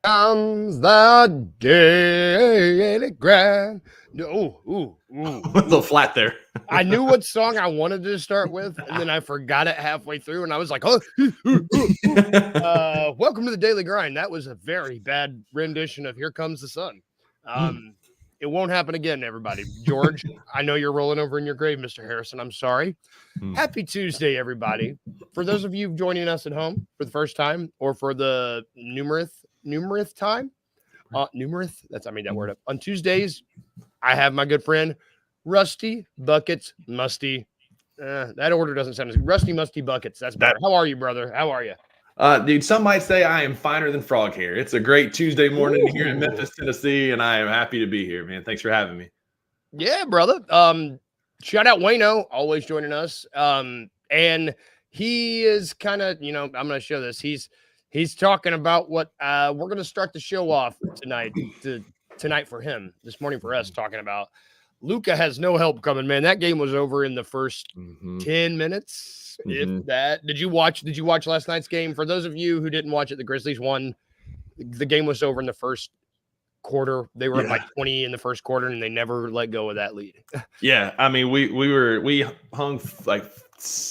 Comes the daily grind. Ooh. A little flat there. I knew what song I wanted to start with, and then I forgot it halfway through, and I was like, oh, welcome to the daily grind. That was a very bad rendition of Here Comes the Sun. It won't happen again, everybody. George, I know you're rolling over in your grave, Mr. Harrison. I'm sorry. Happy Tuesday, everybody. For those of you joining us at home for the first time or for the numereth time, I made that word up. On Tuesdays, I have my good friend Rusty Buckets Musty. That order doesn't sound as good. Rusty Musty Buckets. That's better. How are you, brother? How are you? Dude, some might say I am finer than frog hair. It's a great Tuesday morning here in Memphis, Tennessee, and I am happy to be here, man. Thanks for having me. Yeah, brother. Shout out Wayno, always joining us. And he is kind of, I'm going to show this. He's talking about what we're going to start the show off tonight for him, this morning for us, talking about Luka has no help coming, man. That game was over in the first 10 minutes. If that. Did you watch last night's game? For those of you who didn't watch it, the Grizzlies won. The game was over in the first quarter. They were at like 20 in the first quarter, and they never let go of that lead. Yeah, I mean, we hung like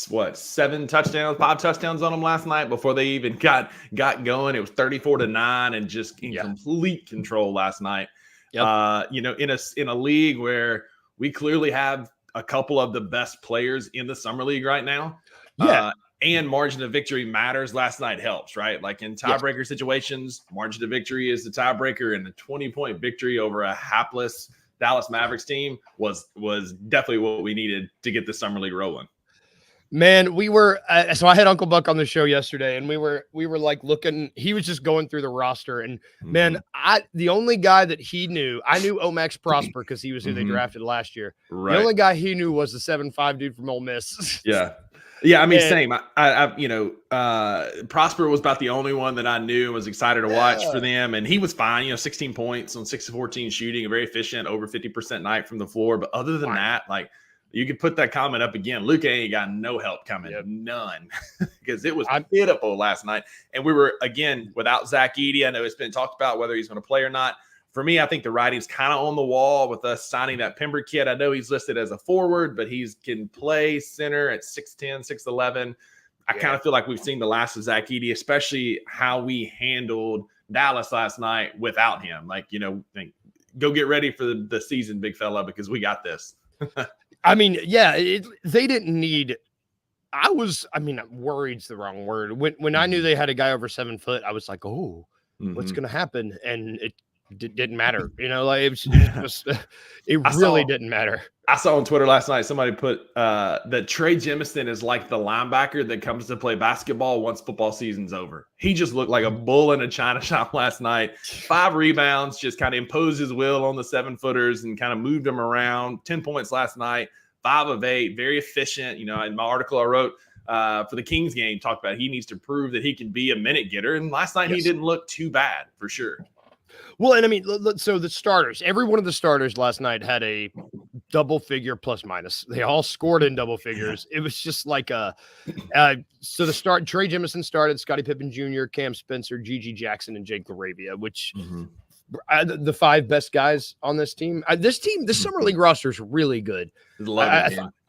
what, 5 touchdowns on them last night before they even got going. It was 34-9 and just in complete control last night. Yep. In a league where we clearly have a couple of the best players in the summer league right now. And margin of victory matters. Last night helps, right? Like in tiebreaker situations, margin of victory is the tiebreaker, and the 20-point victory over a hapless Dallas Mavericks team was definitely what we needed to get the summer league rolling. Man, we were so I had Uncle Buck on the show yesterday, and we were like looking. He was just going through the roster, and man, the only guy that he knew, I knew Omax Prosper because he was who they drafted last year. Right. The only guy he knew was the 7'5" dude from Ole Miss. Yeah, I mean, same. Prosper was about the only one that I knew and was excited to watch for them, and he was fine. 16 points on 6 of 14 shooting, a very efficient, over 50% night from the floor. But other than that, like, you could put that comment up again. Luka ain't got no help coming, none, because it was pitiful last night. And we were, again, without Zach Edey. I know it's been talked about whether he's going to play or not. For me, I think the writing's kind of on the wall with us signing that Pember kid. I know he's listed as a forward, but he can play center at 6'10", 6'11". I kind of feel like we've seen the last of Zach Edey, especially how we handled Dallas last night without him. Like, go get ready for the season, big fella, because we got this. I mean, they didn't need. Worried's the wrong word. When I knew they had a guy over 7 foot, I was like, oh, what's going to happen? And it didn't matter. It really didn't matter. I saw on Twitter last night, somebody put that Trey Jemison is like the linebacker that comes to play basketball once football season's over. He just looked like a bull in a china shop last night. 5 rebounds, just kind of imposed his will on the 7-footers and kind of moved them around. 10 points last night, 5 of 8, very efficient. In my article I wrote for the Kings game, talked about he needs to prove that he can be a minute getter. And last night he didn't look too bad, for sure. Well, and I mean, so the starters, every one of the starters last night had a double figure plus minus. They all scored in double figures. It was just like so the Trey Jemison started, Scottie Pippen Jr., Cam Spencer, Gigi Jackson, and Jake LaRavia, which the 5 best guys on this team. This summer league roster is really good.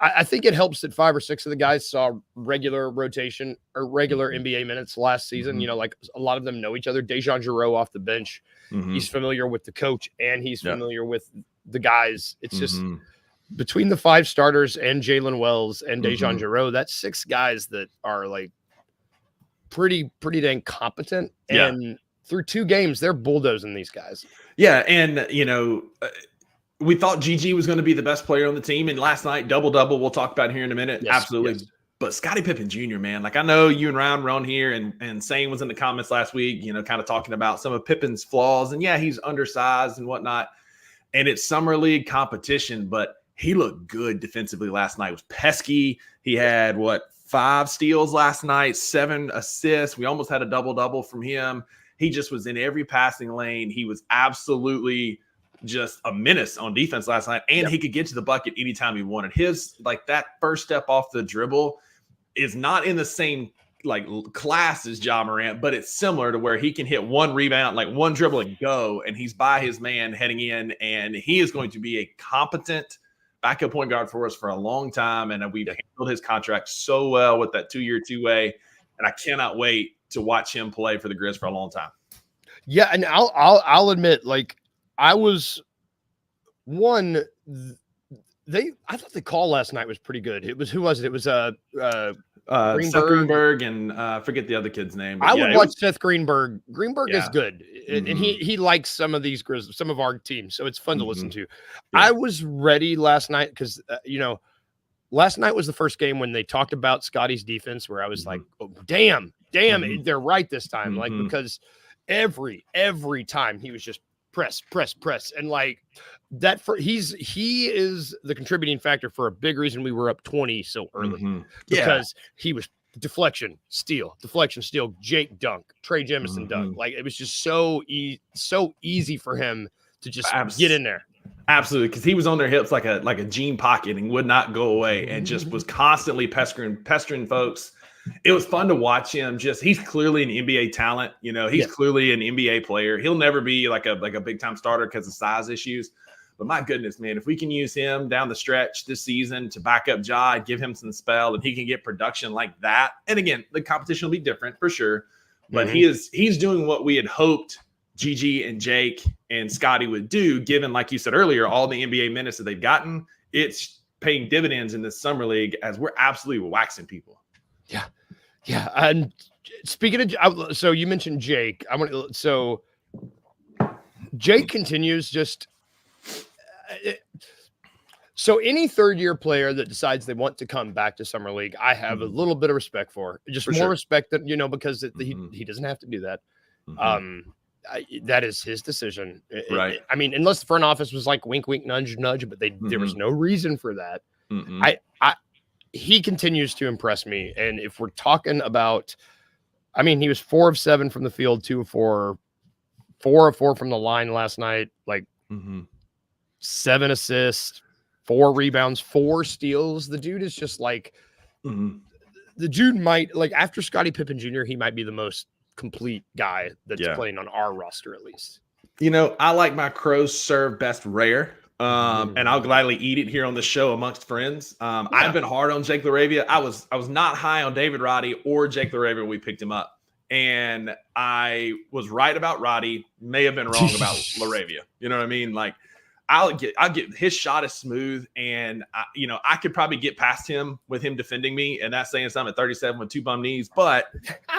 I think it helps that 5 or 6 of the guys saw regular rotation or regular NBA minutes last season. Like a lot of them know each other. Dejan Jarreau off the bench. He's familiar with the coach and he's familiar with the guys. It's just between the 5 starters and Jalen Wells and Dejan Jarreau, that's 6 guys that are like pretty dang competent. And through 2 games, they're bulldozing these guys. Yeah. And, we thought GG was going to be the best player on the team. And last night, double-double, we'll talk about here in a minute. Yes, absolutely. Yes. But Scottie Pippen Jr., man, like I know you and Ryan were on here and Sane was in the comments last week, kind of talking about some of Pippen's flaws. And he's undersized and whatnot. And it's summer league competition, but he looked good defensively last night. It was pesky. He had 5 steals last night, 7 assists. We almost had a double-double from him. He just was in every passing lane. He was absolutely just a menace on defense last night, and he could get to the bucket anytime he wanted. His, that first step off the dribble is not in the same class as Ja Morant, but it's similar to where he can hit one rebound, like one dribble and go, and he's by his man heading in, and he is going to be a competent backup point guard for us for a long time. And we've handled his contract so well with that 2-year 2-way, and I cannot wait to watch him play for the Grizz for a long time. Yeah, and I'll admit, like, I was one. I thought the call last night was pretty good. It was, who was it? It was Seth Greenberg and forget the other kid's name. I would watch Seth Greenberg. Greenberg is good, and Mm-hmm. he likes some of these Grizzlies, some of our teams, so it's fun to listen to. Yeah. I was ready last night because last night was the first game when they talked about Scotty's defense, where I was like, oh, damn, they're right this time, like, because every time he was just press, and like that. He is the contributing factor for a big reason we were up 20 so early, because he was deflection, steal, Jake dunk, Trey Jemison dunk. Like, it was just so easy for him to just get in there. Absolutely, because he was on their hips like a jean pocket and would not go away, and just was constantly pestering folks. It was fun to watch him. He's clearly an NBA talent. He's clearly an NBA player. He'll never be like a big time starter because of size issues. But my goodness, man, if we can use him down the stretch this season to back up Ja, give him some spell, and he can get production like that. And again, the competition will be different for sure. But he's doing what we had hoped Gigi and Jake and Scotty would do, given, like you said earlier, all the NBA minutes that they've gotten. It's paying dividends in this summer league as we're absolutely waxing people. Yeah. And speaking of, so you mentioned Jake. Jake continues just. So any third-year player that decides they want to come back to summer league, I have a little bit of respect for. Just more respect than, because he doesn't have to do that. That is his decision, right? I mean, unless the front office was like wink, wink, nudge, nudge, but there was no reason for that. He continues to impress me, and if we're talking about, I mean, he was 4 of 7 from the field, 2 of 4, 4 of 4 from the line last night, like 7 assists, 4 rebounds, 4 steals. The dude is just like, the dude might, like, after Scottie Pippen Jr., he might be the most complete guy that's playing on our roster, at least. I like my crows served best rare, and I'll gladly eat it here on the show amongst friends. I've been hard on Jake LaRavia. I was not high on David Roddy or Jake LaRavia when we picked him up, and I was right about Roddy, may have been wrong about LaRavia. You know what I mean? Like, I'll get his shot is smooth, and I could probably get past him with him defending me, and that's saying something at 37 with 2 bum knees. But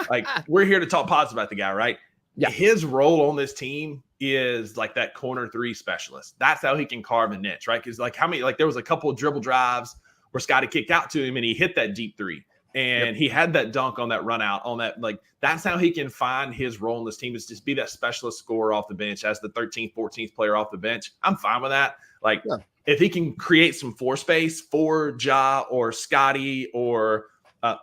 like, we're here to talk positive about the guy, right? Yeah. His role on this team is like that corner 3 specialist. That's how he can carve a niche, right? Because there was a couple of dribble drives where Scotty kicked out to him and he hit that deep 3. And he had that dunk on that run out on that. Like, that's how he can find his role in this team, is just be that specialist scorer off the bench as the 13th, 14th player off the bench. I'm fine with that. Like, if he can create some floor space for Ja or Scotty or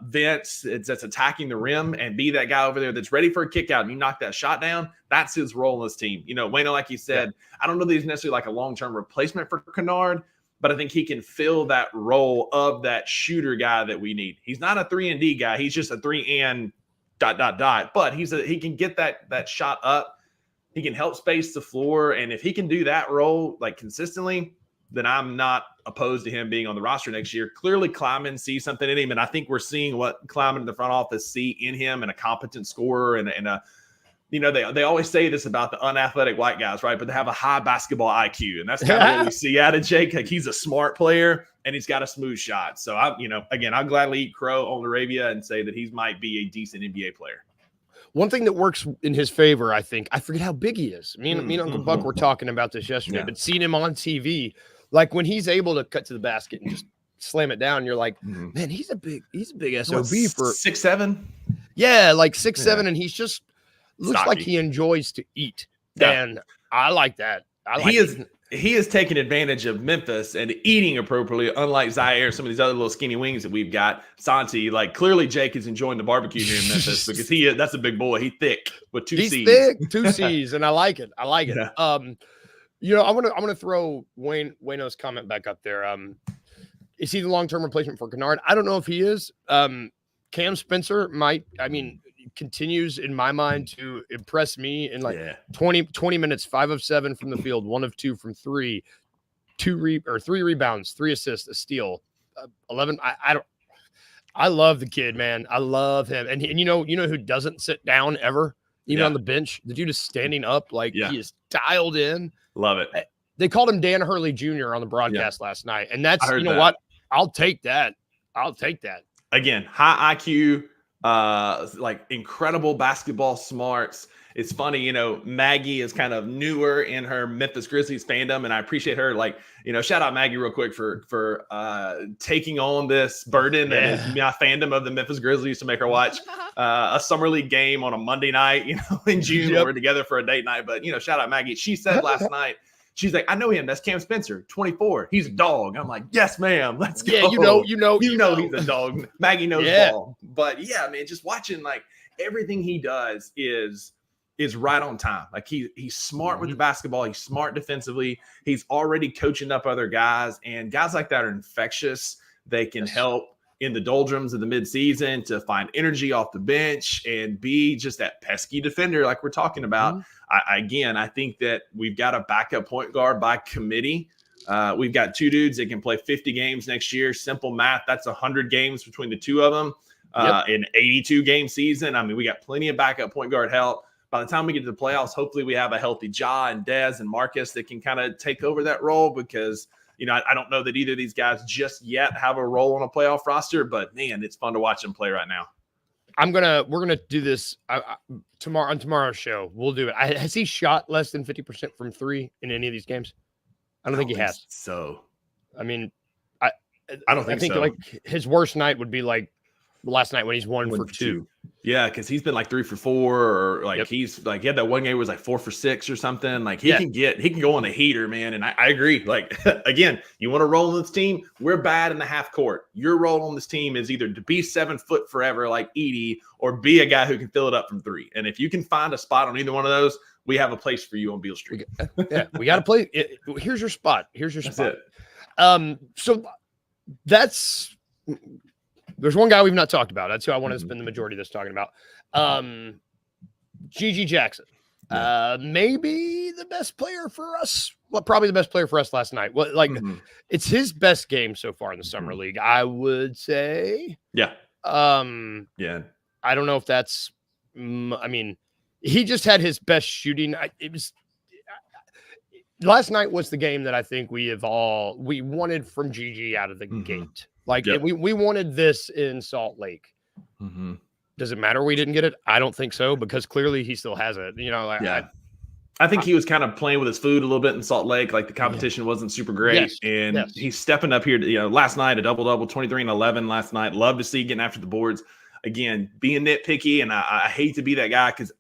Vince that's attacking the rim and be that guy over there that's ready for a kick out and you knock that shot down, that's his role in this team. Wayno, like you said, I don't know that he's necessarily like a long-term replacement for Kennard, but I think he can fill that role of that shooter guy that we need. He's not a 3-and-D guy. He's just a 3 and ... But he can get that shot up. He can help space the floor. And if he can do that role like consistently, then I'm not opposed to him being on the roster next year. Clearly, Kleiman sees something in him, and I think we're seeing what Kleiman in the front office see in him, and a competent scorer, and a they always say this about the unathletic white guys, right? But they have a high basketball IQ, and that's kind of what we see out of Jake. Like, he's a smart player, and he's got a smooth shot. So I'll gladly eat crow on LaRavia and say that he might be a decent NBA player. One thing that works in his favor, I think, I forget how big he is. Me and Uncle Buck were talking about this yesterday, but seeing him on TV, like when he's able to cut to the basket and just slam it down, you're like, man, he's a big SOB for 6'7". Yeah, like 6'7", and he's just looks like he enjoys to eat, and I like that. He is taking advantage of Memphis and eating appropriately, unlike Zaire, some of these other little skinny wings that we've got. Santi, like, clearly Jake is enjoying the barbecue here in Memphis because that's a big boy. He's thick with 2 C's. He's thick, 2 C's, and I like it. Yeah. I'm gonna throw Wayno's comment back up there. Is he the long-term replacement for Kennard? I don't know if he is. Cam Spencer continues in my mind to impress me in 20 minutes, 5 of 7 from the field, 1 of 2 from 3, 3 rebounds, 3 assists, a steal, 11. I love the kid, man. I love him. And you know who doesn't sit down ever, even on the bench? The dude is standing up he is dialed in. Love it. They called him Dan Hurley Jr. on the broadcast last night. And that's, what? I'll take that. Again, high IQ, incredible basketball smarts. It's funny, Maggie is kind of newer in her Memphis Grizzlies fandom, and I appreciate her. Shout out Maggie real quick for taking on this burden and my fandom of the Memphis Grizzlies to make her watch a summer league game on a Monday night, in June. We're together for a date night, but shout out Maggie. She said last night, she's like, I know him. That's Cam Spencer, 24. He's a dog. I'm like, yes, ma'am. Let's go. Yeah, you know he's a dog. Maggie knows ball. But yeah, man, just watching everything he does is right on time. He's smart with the basketball. He's smart defensively. He's already coaching up other guys, and guys like that are infectious. They can help in the doldrums of the midseason to find energy off the bench and be just that pesky defender like we're talking about. I think that we've got a backup point guard by committee. We've got 2 dudes that can play 50 games next year. Simple math, that's 100 games between the 2 of them in 82-game season. We got plenty of backup point guard help. By the time we get to the playoffs, hopefully we have a healthy Ja and Dez and Marcus that can kind of take over that role because, I don't know that either of these guys just yet have a role on a playoff roster, but man, it's fun to watch them play right now. We're going to do this tomorrow on tomorrow's show. We'll do it. Has he shot less than 50% from 3 in any of these games? I don't think he has. So, I don't think so. Like his worst night would be last night when he's 1 for 2. Yeah, because he's been 3 for 4, or he's he had that one game where it was 4 for 6 or something. He can go on a heater, man. And I agree. Again, you want to roll on this team? We're bad in the half court. Your role on this team is either to be 7 foot forever like Edie, or be a guy who can fill it up from 3. And if you can find a spot on either one of those, we have a place for you on Beale Street. We got to play. Here's your spot. That's it. So that's. There's one guy we've not talked about. That's who I want to spend the majority of this talking about. Gigi Jackson. Maybe the best player for us. Well, probably the best player for us last night. It's his best game so far in the summer league, I would say. Yeah. I don't know if that's. He just had his best shooting. Last night was the game that I think we wanted from Gigi out of the gate. We wanted this in Salt Lake. Does it matter we didn't get it? I don't think so, because clearly he still has it. I think he was kind of playing with his food a little bit in Salt Lake. The competition wasn't super great. He's stepping up here. Last night, a double-double, 23 and 11 last night. Love to see getting after the boards. Again, being nitpicky, and I hate to be that guy because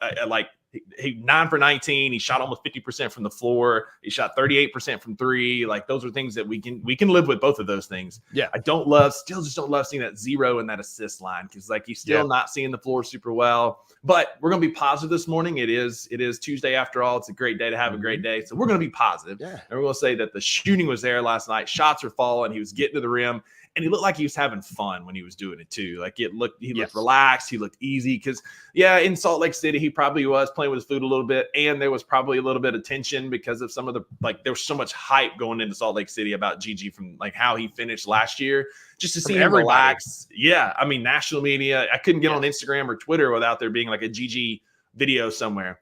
he 9 for 19. He shot almost 50% from the floor. He shot 38% from 3. Those are things that we can live with, both of those things. Yeah. I just don't love seeing that 0 in that assist line because he's still not seeing the floor super well. But we're going to be positive this morning. It is Tuesday after all. It's a great day to have a great day. So we're going to be positive. Yeah. And we're going to say that the shooting was there last night. Shots were falling. He was getting to the rim. And he looked like he was having fun when he was doing it too. He looked relaxed. He looked easy because, in Salt Lake City, he probably was playing with his food a little bit. And there was probably a little bit of tension because of some of the, there was so much hype going into Salt Lake City about Gigi from how he finished last year. Just to see him relax. Yeah. National media. I couldn't get on Instagram or Twitter without there being a Gigi video somewhere.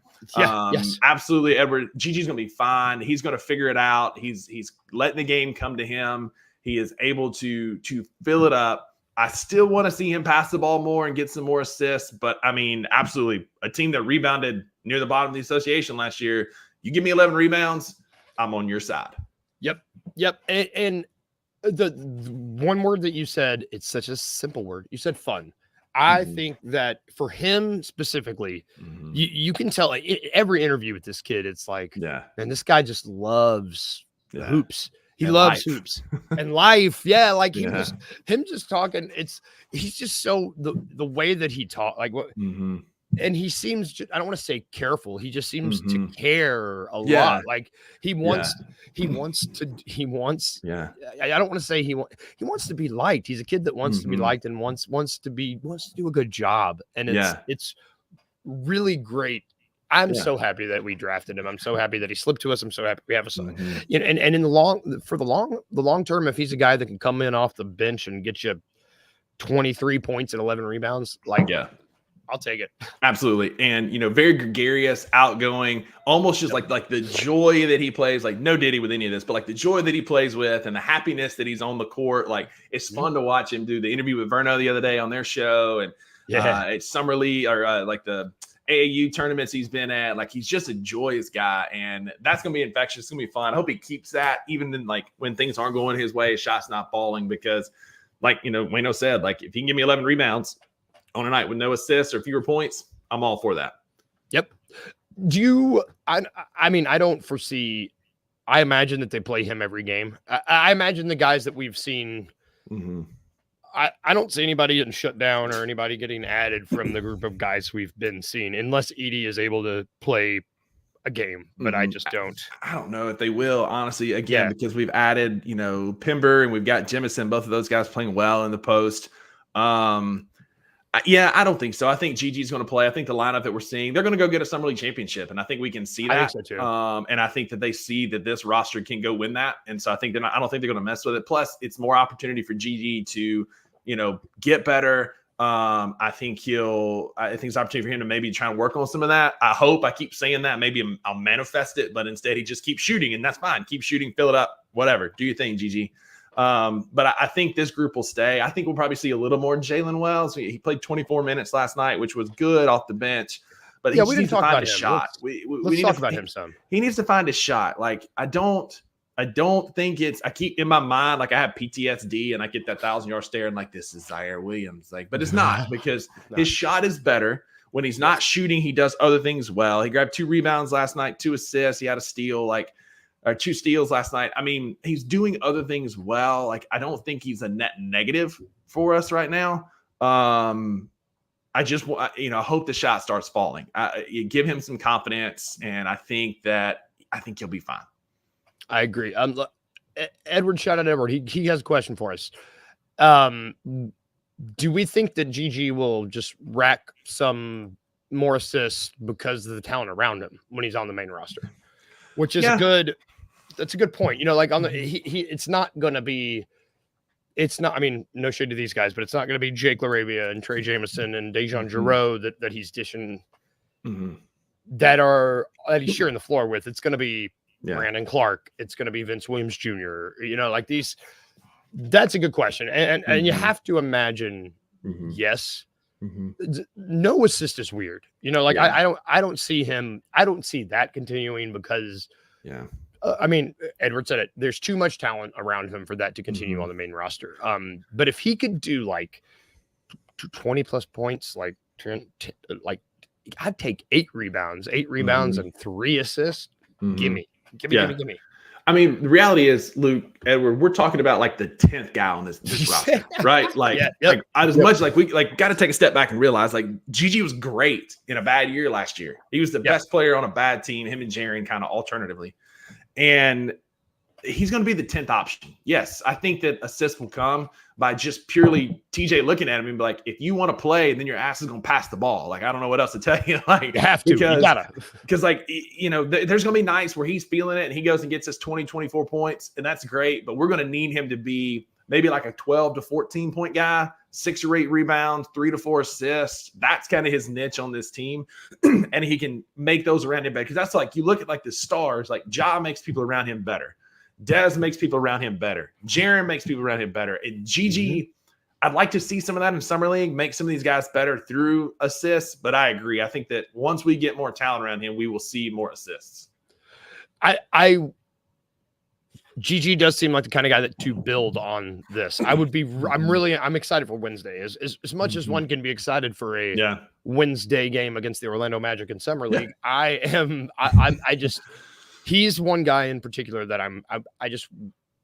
Absolutely. Edward, Gigi's going to be fine. He's going to figure it out. He's letting the game come to him. He is able to fill it up. I still want to see him pass the ball more and get some more assists. But, absolutely, a team that rebounded near the bottom of the association last year, you give me 11 rebounds, I'm on your side. Yep. And the one word that you said, it's such a simple word. You said fun. I think that for him specifically, you can tell every interview with this kid, it's man, this guy just loves hoops. He loves hoops and life. Yeah. Him just talking. He's just so the way that he talk, and he seems, I don't want to say careful. He just seems to Mhm. care a Yeah. lot. Like he Yeah. wants, Yeah. I don't want to say he wants to be liked. He's a kid that wants to be Mhm. liked and wants to do a good job. And Yeah. it's really great. I'm Yeah. so happy that we drafted him. I'm so happy that he slipped to us. I'm so happy we have a son. Mhm. You know, and in the long term, if he's a guy that can come in off the bench and get you 23 points and 11 rebounds, like, Yeah. I'll take it. Absolutely. And, very gregarious, outgoing, almost just like the joy that he plays, like no Diddy with any of this, but like the joy that he plays with and the happiness that he's on the court. Like it's fun to watch him do the interview with Verno the other day on their show. And at Summer League or like the AAU tournaments he's been at, like he's just a joyous guy. And that's going to be infectious. It's going to be fun. I hope he keeps that even then, like when things aren't going his way, his shot's not falling because like, Wayno said, like if he can give me 11 rebounds on a night with no assists or fewer points, I'm all for that. Yep. I mean, I don't foresee, I imagine that they play him every game. I imagine the guys that we've seen, I don't see anybody getting shut down or anybody getting added from the group of guys we've been seeing, unless Edie is able to play a game, but I just don't. I don't know if they will, honestly, again, because we've added, Pimber and we've got Jemison, both of those guys playing well in the post. I don't think so. I think Gigi's going to play. I think the lineup that we're seeing, they're going to go get a Summer League championship, and I think we can see that. I think so too. And I think that they see that this roster can go win that, and so I think I don't think they're going to mess with it. Plus, it's more opportunity for Gigi to, get better. I think it's opportunity for him to maybe try and work on some of that. I keep saying that. Maybe I'll manifest it, but instead he just keeps shooting, and that's fine. Keep shooting, fill it up, whatever. Do your thing, Gigi. But I think this group will stay. I think we'll probably see a little more Jalen Wells. He played 24 minutes last night, which was good off the bench. But we didn't talk about his him. Shot. Let's talk about him some. He needs to find his shot. Like I don't think I keep in my mind, like I have PTSD and I get that 1,000-yard stare and like, this is Zaire Williams. Like, but it's not because his shot is better. When he's not shooting, he does other things well. He grabbed 2 rebounds last night, 2 assists. He had a steal, or 2 steals last night. I mean, he's doing other things well. Like, I don't think he's a net negative for us right now. I just, hope the shot starts falling. You give him some confidence, and I think he'll be fine. I agree. Edward, shout out Edward. He has a question for us. Do we think that Gigi will just rack some more assists because of the talent around him when he's on the main roster? Which is that's a good point. Like on the it's not going to be. It's not. I mean, no shade to these guys, but it's not going to be Jake LaRavia and Trey Jameson and Dejan Giroux that he's dishing. That he's sharing the floor with. It's going to be Brandon Clark. It's going to be Vince Williams Jr. Like these. That's a good question, and you have to imagine. Yes, no assist is weird. I don't see him. I don't see that continuing because. I mean, Edward said it. There's too much talent around him for that to continue on the main roster. But if he could do like 20 plus points, like I'd take 8 rebounds and 3 assists. Gimme. I mean, the reality is, Luke, Edward, we're talking about like the 10th guy on this roster, right? Like, much like we got to take a step back and realize like Gigi was great in a bad year last year. He was the best player on a bad team, him and Jaren kind of alternatively. And he's going to be the 10th option. Yes, I think that assists will come by just purely TJ looking at him and be like, if you want to play, then your ass is going to pass the ball. Like, I don't know what else to tell you. Like, you have to. You gotta. Because, like, there's going to be nights where he's feeling it and he goes and gets us 20, 24 points, and that's great. But we're going to need him to be maybe like a 12 to 14 point guy, 6 or 8 rebounds, 3 to 4 assists. That's kind of his niche on this team. And he can make those around him better. Because that's like, you look at like the stars, like Ja makes people around him better. Dez makes people around him better. Jaren makes people around him better. And Gigi, I'd like to see some of that in Summer League, make some of these guys better through assists. But I agree. I think that once we get more talent around him, we will see more assists. Gigi does seem like the kind of guy to build on this. I'm excited for Wednesday. As much as one can be excited for a Wednesday game against the Orlando Magic in Summer League, he's one guy in particular that I just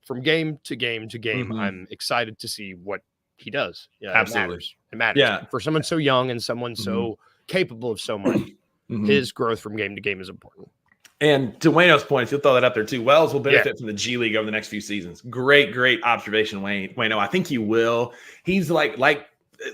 from game to game to game, I'm excited to see what he does. Yeah, absolutely. It matters. Yeah. For someone so young and someone so capable of so much. His growth from game to game is important. And to Wayno's point, if you'll throw that up there too, Wells will benefit from the G League over the next few seasons. Great observation, Wayno. I think he will. He's like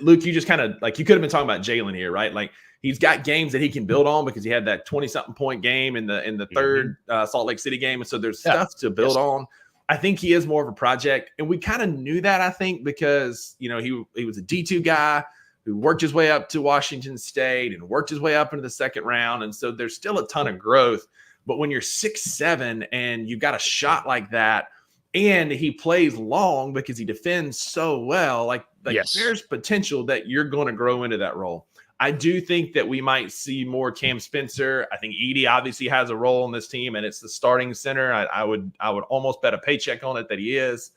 Luke, you just kind of like, you could have been talking about Jalen here, right? Like, he's got games that he can build on because he had that 20-something point game in the third Salt Lake City game. And so there's stuff to build on. I think he is more of a project. And we kind of knew that, I think, because, you know, he was a D2 guy who worked his way up to Washington State and worked his way up into the second round. And so there's still a ton of growth. But when you're 6'7" and you've got a shot like that, and he plays long because he defends so well, like there's potential that you're going to grow into that role. I do think that we might see more Cam Spencer. I think Edey obviously has a role in this team, and it's the starting center. I would almost bet a paycheck on it that he is.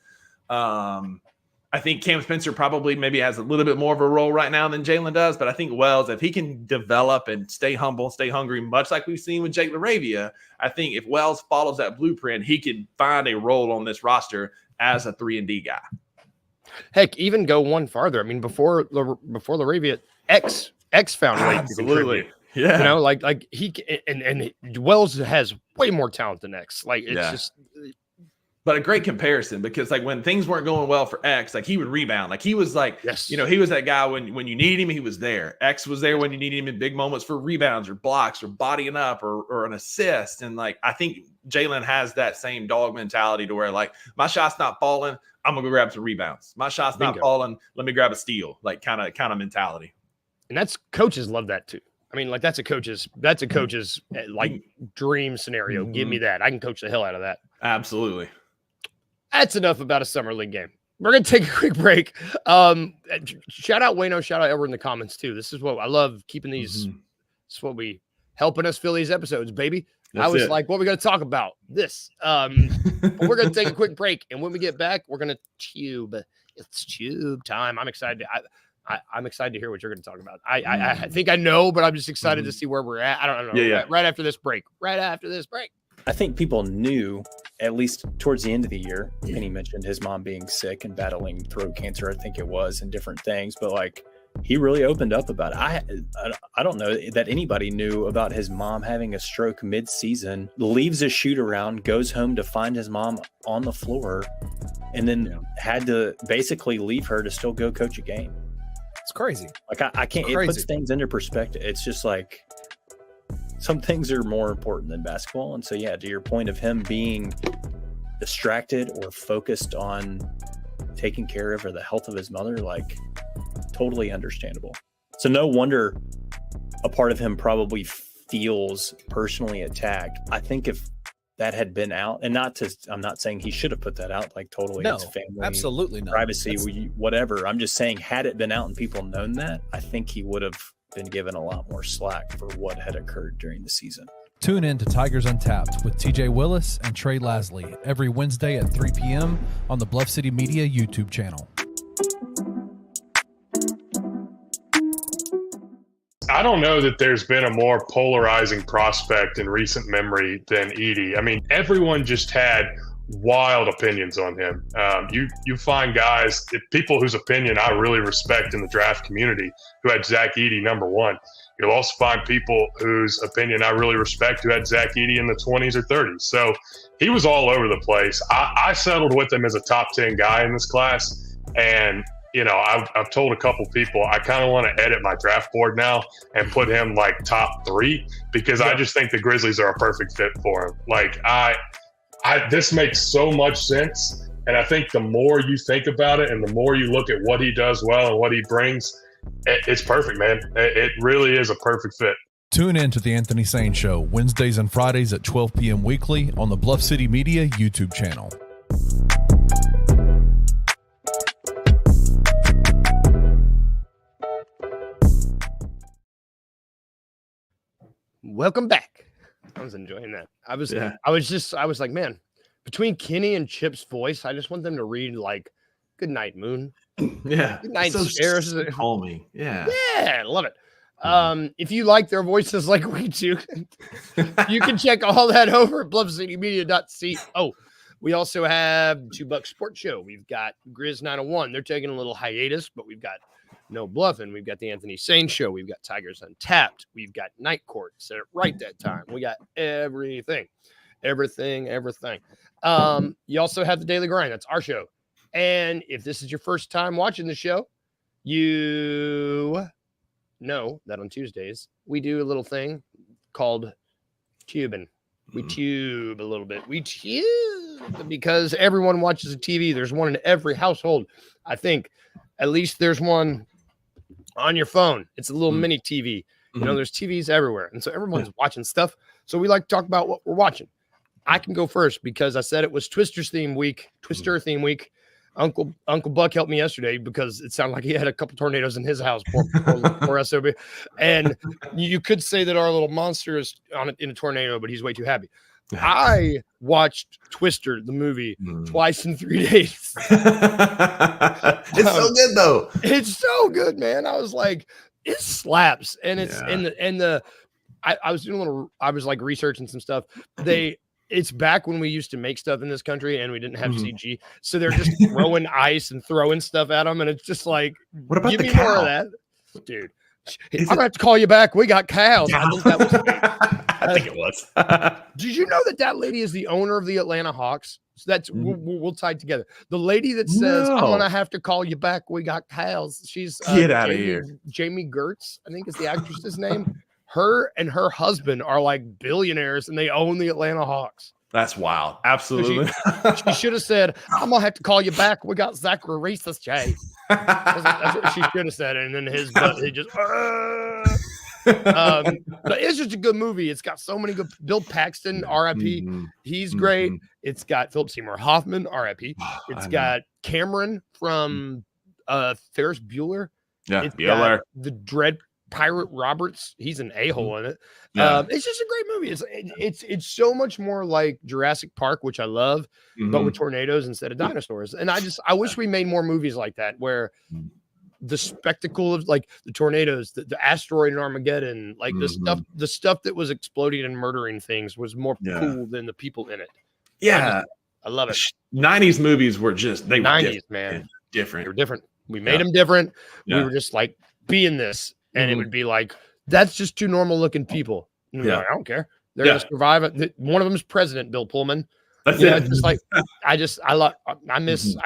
I think Cam Spencer probably maybe has a little bit more of a role right now than Jalen does, but I think Wells, if he can develop and stay humble, stay hungry, much like we've seen with Jake LaRavia, I think if Wells follows that blueprint, he could find a role on this roster as a 3-and-D guy. Heck, even go one farther. I mean, before LaRavia, X found a way to contribute. Yeah, you know, like he and Wells has way more talent than X. Like it's just. But a great comparison, because like when things weren't going well for X, like he would rebound. Like he was like, you know, he was that guy when you needed him, he was there. X was there when you needed him in big moments for rebounds or blocks or bodying up or an assist. And like, I think Jalen has that same dog mentality to where like, my shot's not falling, I'm gonna go grab some rebounds. My shot's not falling, let me grab a steal. Like kind of mentality. And that's, coaches love that too. I mean, like that's a coach's like dream scenario. Give me that. I can coach the hell out of that. Absolutely. That's enough about a summer league game. We're going to take a quick break. Shout out Wayno, shout out Edward in the comments too. This is what I love, keeping these. This is what we helping us fill these episodes, baby. I was like, what are we going to talk about? This. But we're going to take a quick break. And when we get back, we're going to tube. It's tube time. I'm excited. I'm excited to hear what you're going to talk about. I think I know, but I'm just excited to see where we're at. I don't know. Yeah. Right after this break. I think people knew, at least towards the end of the year, and he mentioned his mom being sick and battling throat cancer, I think it was, and different things, but like he really opened up about it. I don't know that anybody knew about his mom having a stroke mid-season, leaves a shoot around, goes home to find his mom on the floor, and then had to basically leave her to still go coach a game. It's crazy. Like I can't, it puts things into perspective. It's just like, some things are more important than basketball. And so, yeah, to your point of him being distracted or focused on taking care of or the health of his mother, like totally understandable. So no wonder a part of him probably feels personally attacked. I think if that had been out, and I'm not saying he should have put that out, like totally his family, absolutely not. Privacy, whatever. I'm just saying, had it been out and people known that, I think he would have been given a lot more slack for what had occurred during the season. Tune in to Tigers Untapped with TJ Willis and Trey Lasley every Wednesday at 3 p.m. on the Bluff City Media YouTube channel. I don't know that there's been a more polarizing prospect in recent memory than Edey. I mean, everyone just had wild opinions on him. You find guys, people whose opinion I really respect in the draft community, who had Zach Edey number one. You'll also find people whose opinion I really respect who had Zach Edey in the 20s or 30s. So he was all over the place. I settled with him as a top 10 guy in this class. And, you know, I've told a couple people I kind of want to edit my draft board now and put him like top 3, because I just think the Grizzlies are a perfect fit for him. Like this makes so much sense. And I think the more you think about it and the more you look at what he does well and what he brings, it's perfect, man. It really is a perfect fit. Tune in to The Anthony Sane Show Wednesdays and Fridays at 12 p.m. weekly on the Bluff City Media YouTube channel. Welcome back. I was enjoying that. I was like, man, between Kenny and Chip's voice, I just want them to read like "Good night, Moon." Yeah. Good night, stairs. Calming. Yeah. Yeah, love it. If you like their voices like we do, you can check all that over at bluffcitymedia.co. We also have $2 Sports Show. We've got Grizz 901. They're taking a little hiatus, but we've got No Bluffing. We've got the Anthony Sane Show. We've got Tigers Untapped. We've got Night Court. Said it right that time. We got everything. You also have the Daily Grind. That's our show. And if this is your first time watching the show, you know that on Tuesdays we do a little thing called tubing. We tube a little bit. We tube because everyone watches a TV. There's one in every household. I think at least there's one on your phone. It's a little mini TV. You know, there's TVs everywhere. And so everyone's watching stuff. So we like to talk about what we're watching. I can go first because I said it was Twister theme week. Uncle Buck helped me yesterday because it sounded like he had a couple tornadoes in his house. Poor SOB. And you could say that our little monster is in a tornado, but he's way too happy. I watched Twister, the movie, twice in 3 days. It's so good though. It's so good, man. I was like, it slaps. And it's I was doing I was like researching some stuff. It's back when we used to make stuff in this country and we didn't have CG. So they're just throwing ice and throwing stuff at them. And it's just like, what about give the me cow? more of that, dude. I'm gonna have to call you back. We got cows. I think that was I think it was. Did you know that lady is the owner of the Atlanta Hawks? So that's we'll tie it together. The lady that says, I'm gonna have to call you back. We got cows. She's get out of here. Jamie Gertz, I think is the actress's name. Her and her husband are like billionaires and they own the Atlanta Hawks. That's wild. Absolutely. So she should have said, I'm gonna have to call you back. We got Zachary Reese's Jay. That's what she should have said. And then his butt, he just but it's just a good movie. It's got so many good Bill Paxton, RIP. He's great. It's got Philip Seymour Hoffman, RIP. It's got Cameron from Ferris Bueller. Yeah, it's Bueller. Got the Dread Pirate Roberts. He's an a-hole in it. It's just a great movie. It's so much more like Jurassic Park, which I love, but with tornadoes instead of dinosaurs. And I wish we made more movies like that where the spectacle of like the tornadoes, the asteroid in Armageddon, like the stuff that was exploding and murdering things was more cool than the people in it. Yeah, I love it. 90s movies were just they were 90s, man. Different. They were different. We made them different. We were just like, be in this. And it would be like, that's just two normal looking people. And like, I don't care. They're going to survive it. One of them is President Bill Pullman. That's it. Just like, I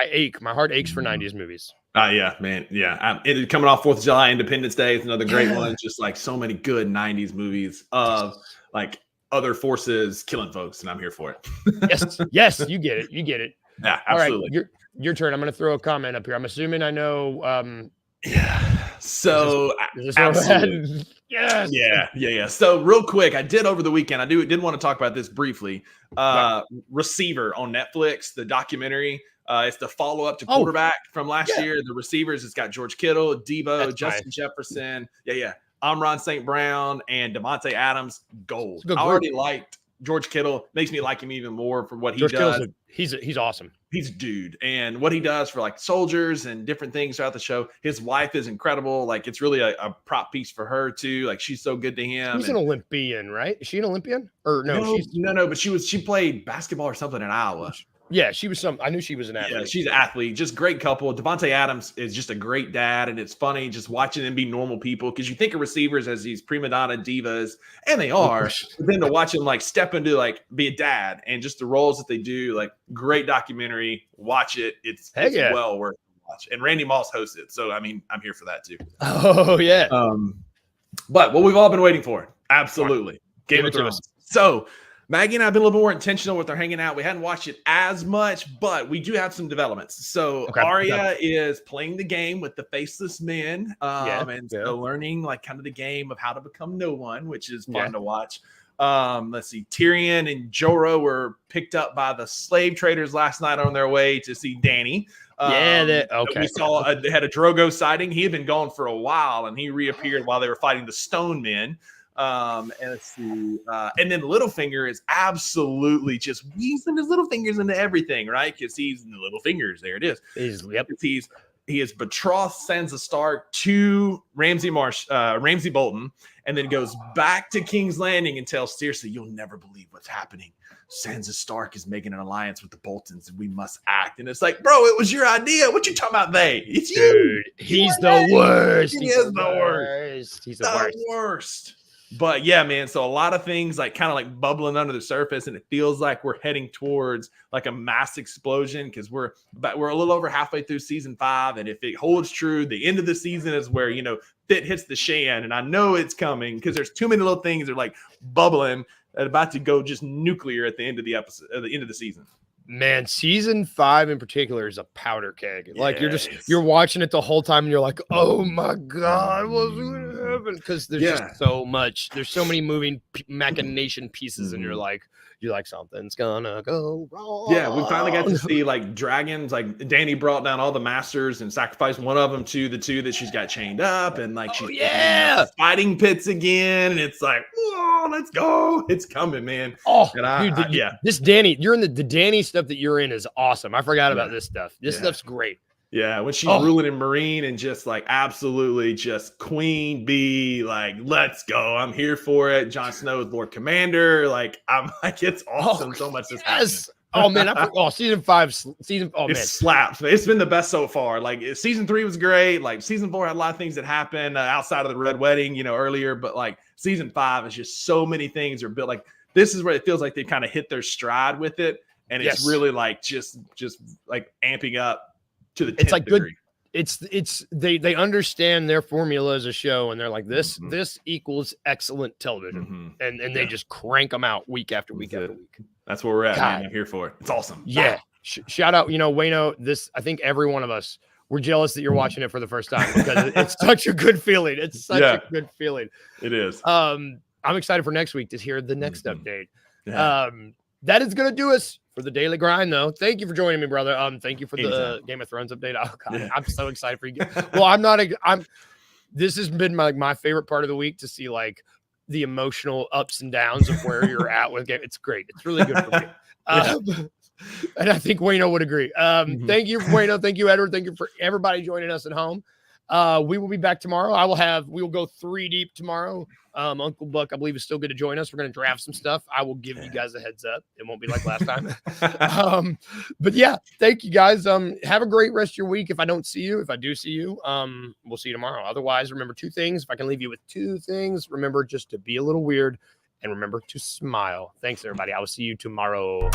ache. My heart aches for 90s movies. Yeah, man. Yeah. It coming off 4th of July, Independence Day is another great one. Just like so many good 90s movies of like other forces killing folks. And I'm here for it. Yes. You get it. Yeah, absolutely. All right. Your turn. I'm going to throw a comment up here. I'm assuming I know. So absolutely. Yes. Yeah. So real quick, I did over the weekend. I did want to talk about this briefly. Receiver on Netflix, the documentary. It's the follow-up to Quarterback from last year. The receivers, it's got George Kittle, Debo, Justin Jefferson. Amon St. Brown and Devontae Adams. Gold. I already liked George Kittle. Makes me like him even more for what he does. He's awesome. He's a dude. And what he does for like soldiers and different things throughout the show. His wife is incredible. Like it's really a prop piece for her too. Like she's so good to him. She's an Olympian, right? Is she an Olympian? Or no? No, but she played basketball or something in Iowa. Yeah, she was I knew she was an athlete. Yeah, she's an athlete. Just great couple. Devontae Adams is just a great dad, and it's funny just watching them be normal people because you think of receivers as these prima donna divas, and they are. But then to watch them like step into like be a dad and just the roles that they do, like great documentary. Watch it. It's well worth the watch. And Randy Moss hosts it, so I mean I'm here for that too. Oh yeah. But what we've all been waiting for, absolutely, Game of Thrones. So. Maggie and I have been a little bit more intentional with our hanging out. We hadn't watched it as much, but we do have some developments. So Arya is playing the game with the faceless men, so learning like kind of the game of how to become no one, which is fun to watch. Let's see, Tyrion and Jorah were picked up by the slave traders last night on their way to see Dany. We saw they had a Drogo sighting. He had been gone for a while, and he reappeared while they were fighting the Stone Men. And let's see, and then Littlefinger is absolutely just weasing his little fingers into everything, right? Because he's in the little fingers. There it is. He is betrothed Sansa Stark to Ramsay Bolton, and then goes back to King's Landing and tells seriously, you'll never believe what's happening. Sansa Stark is making an alliance with the Boltons, and we must act. And it's like, bro, it was your idea. What you talking about? It's you. Dude, he's the worst. He is the worst. He's the worst. But yeah, man. So a lot of things like kind of like bubbling under the surface, and it feels like we're heading towards like a mass explosion because we're a little over halfway through season 5, and if it holds true, the end of the season is where fit hits the shan, and I know it's coming because there's too many little things that are like bubbling and about to go just nuclear at the end of the episode, at the end of the season. Man, season 5 in particular is a powder keg. Like you're watching it the whole time and you're like, oh my God, what's going to happen? Because there's just so much. There's so many moving machination pieces, and you're like something's gonna go wrong. Yeah, we finally got to see like dragons. Like Dany brought down all the masters and sacrificed one of them to the 2 that she's got chained up, and like she's fighting pits again. And it's like, whoa, let's go! It's coming, man. Oh, this Dany, you're in the Dany stuff that you're in is awesome. I forgot about this stuff. This stuff's great. Yeah, when she's ruling in Marine and just like absolutely just queen bee, like, let's go. I'm here for it. Jon Snow is Lord Commander. Like, I'm like, it's awesome. So much is happening. Oh man, season 5, it slaps. It's been the best so far. Like season 3 was great. Like season 4 had a lot of things that happened outside of the Red Wedding, earlier. But like season 5 is just so many things are built. Like this is where it feels like they kind of hit their stride with it, and it's really like just like amping up to the 10th it's like degree. Good. They understand their formula as a show, and they're like this equals excellent television, and they just crank them out week after week after week. That's where we're at, man. I'm here for it. It's awesome. Yeah. Shout out, Wayno. I think every one of us, we're jealous that you're watching it for the first time because it's such a good feeling. It's such a good feeling. It is. I'm excited for next week to hear the next update. Yeah. That is going to do us for the Daily Grind, though. Thank you for joining me, brother. Thank you for the Game of Thrones update. Oh God, I'm so excited for you. Well, this has been my favorite part of the week to see like the emotional ups and downs of where you're at with game. It's great. It's really good for me. And I think Wayno would agree. Thank you, Wayno. Thank you, Edward. Thank you for everybody joining us at home. We will be back tomorrow. We will go 3 deep tomorrow. Uncle Buck, I believe, is still going to join us. We're going to draft some stuff. I will give you guys a heads up. It won't be like last time. But yeah, thank you guys. Have a great rest of your week. If I don't see you, if I do see you, we'll see you tomorrow. Otherwise, remember 2 things. If I can leave you with 2 things, remember just to be a little weird and remember to smile. Thanks, everybody. I will see you tomorrow.